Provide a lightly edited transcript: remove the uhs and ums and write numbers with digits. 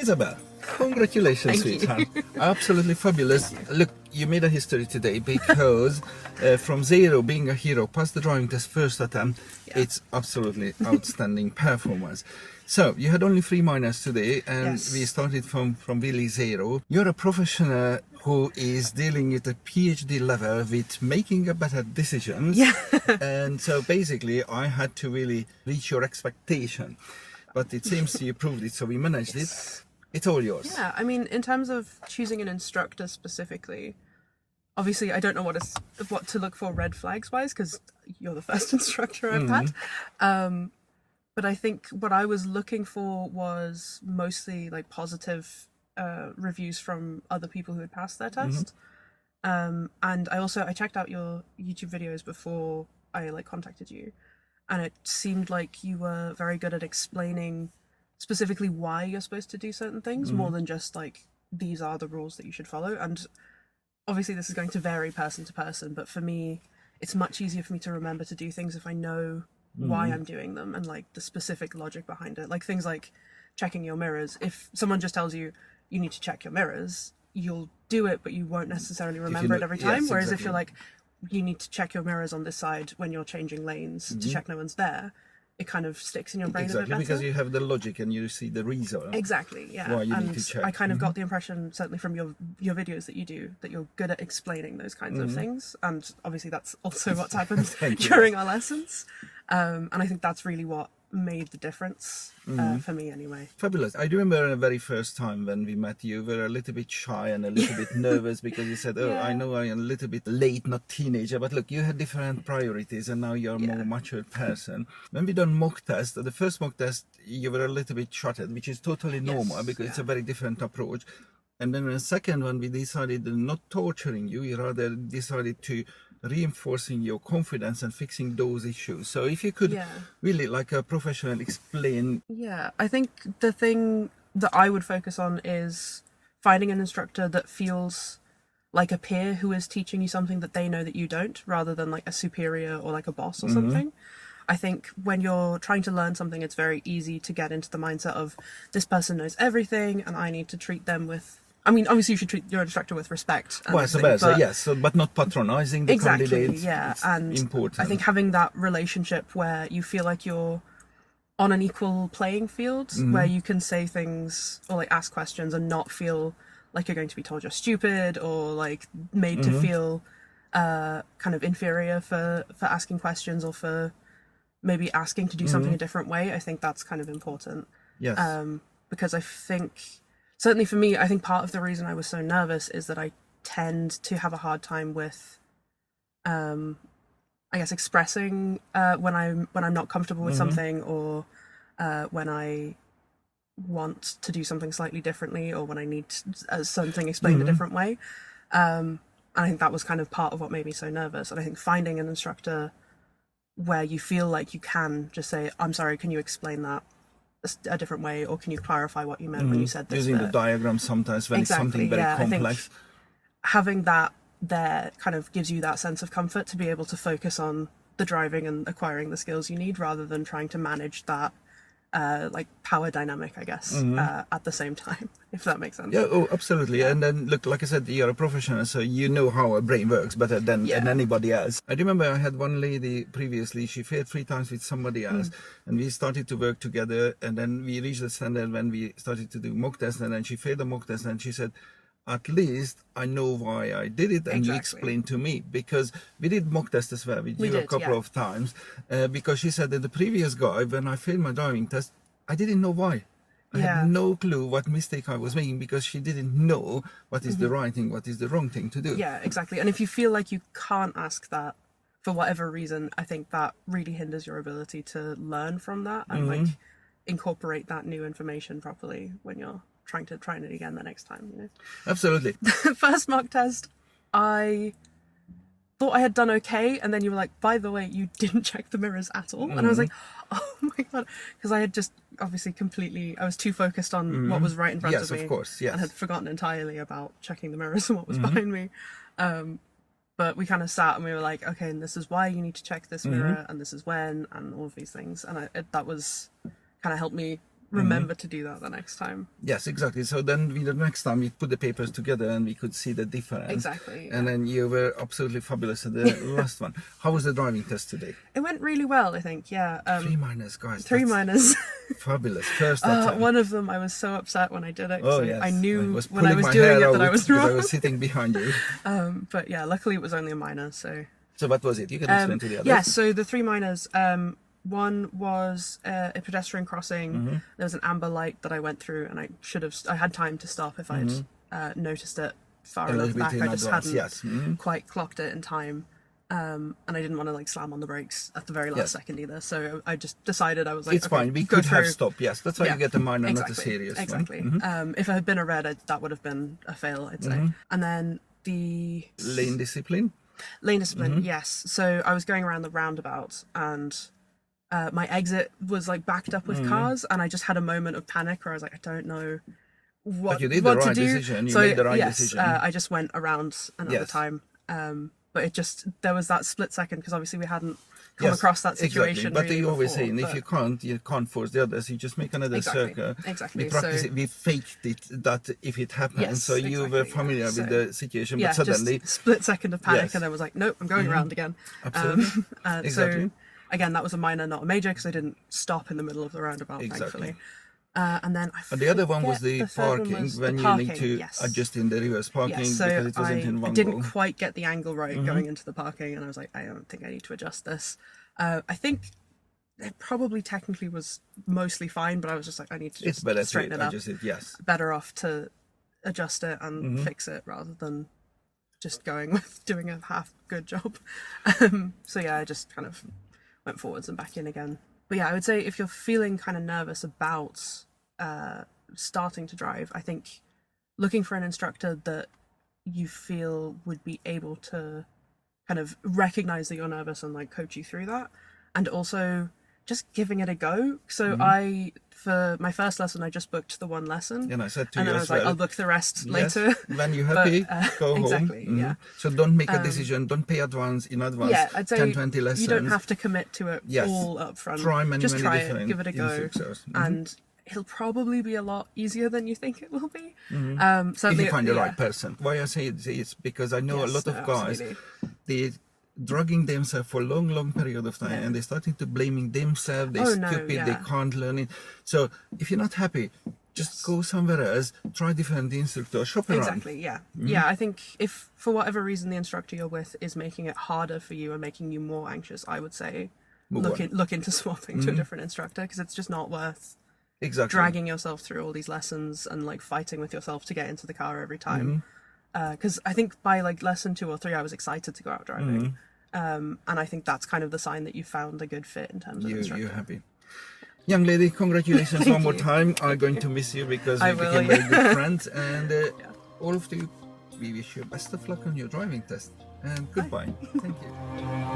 Isabel, congratulations, Thank you. sweetheart. Absolutely fabulous. Look, you made a history today because from zero, being a hero, past the driving test first attempt, it's absolutely outstanding performance. So, you had only 3 minors today, and we started from really zero. You're a professional who is dealing at a PhD level with making a better decisions. Yeah. And so basically, I had to really reach your expectation. But it seems you proved it, so we managed it. It's all yours. Yeah, I mean, in terms of choosing an instructor specifically, obviously I don't know what to look for red flags wise, because you're the first instructor I've had. But I think what I was looking for was mostly like positive reviews from other people who had passed their test. And I checked out your YouTube videos before I contacted you, and it seemed like you were very good at explaining specifically why you're supposed to do certain things, more than just like, these are the rules that you should follow. And obviously this is going to vary person to person, but for me, it's much easier for me to remember to do things if I know why I'm doing them and like the specific logic behind it. Like things like checking your mirrors. If someone just tells you you need to check your mirrors, you'll do it, but you won't necessarily remember it every time. Whereas if you're like, you need to check your mirrors on this side when you're changing lanes to check no one's there, it kind of sticks in your brain a bit better. Because you have the logic and you see the reason. Exactly, yeah. Why you need to check. I kind of got the impression, certainly from your videos that you do, that you're good at explaining those kinds of things. And obviously that's also what's happened during our lessons. And I think that's really what made the difference for me anyway. Fabulous. I do remember the very first time when we met, you were a little bit shy and a little bit nervous because you said, I know I'm a little bit late, not teenager, but look, you had different priorities and now you're a more mature person. When we done mock test, the first mock test, you were a little bit shuttered, which is totally normal because it's a very different approach. And then the second one, we decided not torturing you, we rather decided to reinforcing your confidence and fixing those issues. So if you could really, like a professional, explain. Yeah, I think the thing that I would focus on is finding an instructor that feels like a peer who is teaching you something that they know that you don't, rather than like a superior or like a boss or something. I think when you're trying to learn something, it's very easy to get into the mindset of, this person knows everything and I need to treat them with, I mean, obviously you should treat your instructor with respect. Well, yes, but not patronizing the candidates. Yeah, it's and important. I think having that relationship where you feel like you're on an equal playing field, where you can say things or like ask questions and not feel like you're going to be told you're stupid or like made to feel kind of inferior for asking questions or for maybe asking to do something a different way. I think that's kind of important. Yes. Because I think, certainly for me, I think part of the reason I was so nervous is that I tend to have a hard time with, I guess, expressing when I'm not comfortable with something, or when I want to do something slightly differently, or when I need something explained a different way. And I think that was kind of part of what made me so nervous. And I think finding an instructor where you feel like you can just say, I'm sorry, can you explain that a different way, or can you clarify what you meant when you said this? Using the diagram sometimes when it's something very complex. I think having that there kind of gives you that sense of comfort to be able to focus on the driving and acquiring the skills you need, rather than trying to manage that like power dynamic, I guess, at the same time, if that makes sense. Yeah, oh, absolutely. Yeah. And then, look, like I said, you're a professional, so you know how a brain works better than anybody else. I remember I had one lady previously, she failed 3 times with somebody else, and we started to work together, and then we reached the standard when we started to do mock tests, and then she failed the mock test, and she said, at least I know why I did it, and you explained to me, because we did mock test as well. We did a couple of times, because she said that the previous guy, when I failed my driving test, I didn't know why. I had no clue what mistake I was making, because she didn't know what is the right thing, what is the wrong thing to do. Yeah, exactly. And if you feel like you can't ask that for whatever reason, I think that really hinders your ability to learn from that and like incorporate that new information properly when you're trying to try it again the next time, you know? Absolutely. First mock test, I thought I had done okay, and then you were like, by the way, you didn't check the mirrors at all. And I was like, oh my god, because I had just obviously I was too focused on what was right in front of me. Yes, of course, yes. And had forgotten entirely about checking the mirrors and what was behind me. But we kind of sat and we were like, okay, and this is why you need to check this mirror, and this is when, and all of these things. And that was kind of helped me remember to do that the next time. Yes, exactly. So then the next time we put the papers together and we could see the difference. Exactly. And then you were absolutely fabulous at the last one. How was the driving test today? It went really well, I think. Yeah. 3 minors, guys. 3 that's minors. Fabulous. First that time. One of them, I was so upset when I did it. Oh, yes. I knew was when I pulling was my doing hair it that I out was because wrong. I was sitting behind you. But yeah, luckily it was only a minor. So what was it? You can explain to the others. yeah, so the 3 minors. One was a pedestrian crossing. Mm-hmm. There was an amber light that I went through, and I had time to stop if I'd noticed it far A enough little bit back. in I just advance, hadn't yes. Mhm. quite clocked it in time. And I didn't want to like slam on the brakes at the very last Yes. second either. So I just decided I was like, It's okay, fine. We go could have through. stopped. Yes, that's why Yeah, you get a minor, exactly, not a serious exactly. one. Mhm. If it had been a red, that would have been a fail, I'd say. And then the Lane discipline. lane discipline, yes. So I was going around the roundabout, and my exit was like backed up with cars, and I just had a moment of panic where I was like, I don't know what, But you did what the to right do. decision. You So made the right yes, decision. I just went around another Yes. time. But there was that split second because obviously we hadn't come Yes, across that situation. Exactly. But really you always before, say, if but- you can't force the others. You just make another Exactly, circle. exactly. We practice So- it. We faked it that if it happens. Yes, So you were exactly, yeah. familiar So- with the situation, yeah, but suddenly, just split second of panic, Yes. and then was like, nope, I'm going around again. Absolutely. Exactly. So again, that was a minor, not a major, because I didn't stop in the middle of the roundabout, Exactly. thankfully. And then and the other one was forget the third one parking was when the you need parking, to yes. adjust in the reverse parking Yes, so because it wasn't in I one didn't go. quite get the angle right going into the parking, and I was like, I don't think I need to adjust this. I think it probably technically was mostly fine, but I was just like, I need to It's just better straighten to it up. adjust it. Yes. Better off to adjust it and fix it rather than just going with doing a half good job. So yeah, I just kind of went forwards and back in again. But yeah, I would say if you're feeling kind of nervous about starting to drive, I think looking for an instructor that you feel would be able to kind of recognize that you're nervous and like coach you through that, and also just giving it a go. So for my first lesson, I just booked the one lesson, And I said to and you then I as was like, well, I'll book the rest yes, later. when you're happy, go home. Exactly, yeah. So don't make a decision. Don't pay in advance. Yeah, I'd say 10, 20 lessons. you don't have to commit to it Yes. all up front. Try many, just many try different it, give it a go, instructors. and it'll probably be a lot easier than you think it will be. If Certainly, you find the yeah. right person. Why I say it is because I know a Yes, lot of no, guys, absolutely. they drugging themselves for a long period of time, Yeah. and they're starting to blaming themselves. They're Oh, no, stupid. They yeah. can't learn it. So if you're not happy, just go somewhere else. Try different instructor. Shop around. Exactly, yeah. Yeah, I think if for whatever reason the instructor you're with is making it harder for you and making you more anxious, I would say Move on. look into swapping to a different instructor, because it's just not worth Exactly. dragging yourself through all these lessons and like fighting with yourself to get into the car every time. Because I think by like lesson 2 or 3 I was excited to go out driving. And I think that's kind of the sign that you found a good fit in terms of instructor. You're happy. Young lady, congratulations one more you. time. I'm going to miss you because we I will, became very yeah. good friends. And all of you, we wish you best of luck on your driving test. And goodbye. Thank you.